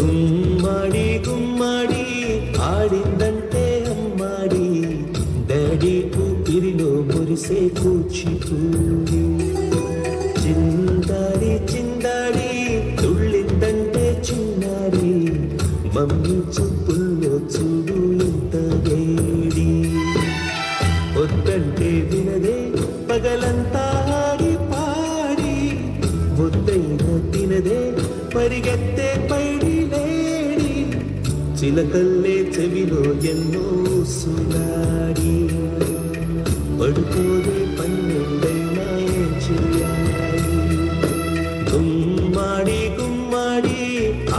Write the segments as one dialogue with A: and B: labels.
A: గుమ్మడి గుమ్మడి ఆడిందంటే అమ్మాడి daddy ఊపిరిలో మురిసే కూచిపూడి చిందాడి చిందాడి తుళ్ళిందంటే చిన్నారి మమ్మీ చూపుల్లో చూడు ఎంత వేడి వద్దంటే వినదే పగలంతా ఆడి పాడి ముద్దైన తినదే పరిగెత్తే పైడి లేడి చిలకల్లే చెవిలో ఎన్నో సులాడి పడుకోదే పన్నెండైనా చేయాలి గుమ్మాడి గుమ్మాడి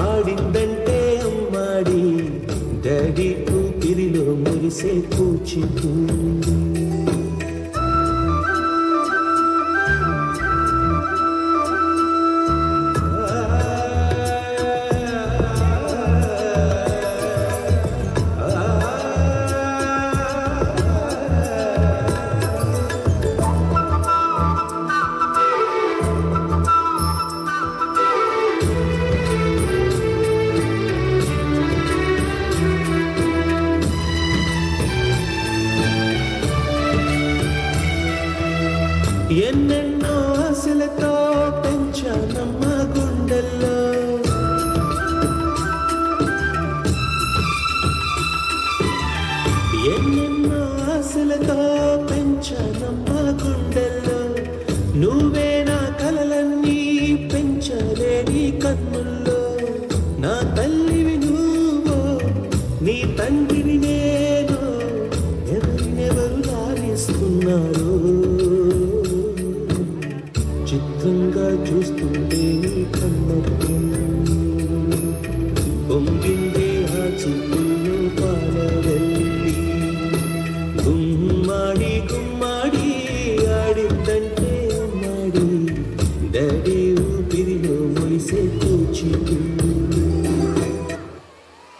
A: ఆడిందంటే అమ్మాడి డాడీ ఊపిరిలో మురిసే కూచిపూడి ఎన్నెన్నో ఆశలతో పెంచానమ్మ గుండెల్లో ఎన్నెన్నో ఆశలతో పెంచానమ్మ గుండెల్లో నువ్వే నా కలలన్నీ పెంచలే నీ కన్నుల్లో నా తల్లివి నువ్వు నీ తండ్రిని నేను ఎవరినెవరు లాలిస్తున్నారు చిత్రంగా చూస్తుంటే నీ కన్నట్టు పొంగిందే ఆ చూపుల్లో పాలవెల్లి గుమ్మాడి గుమ్మాడి ఆడిందంటే అమ్మాడి డాడీ ఊపిరిలో మురిసే కూచిపూడి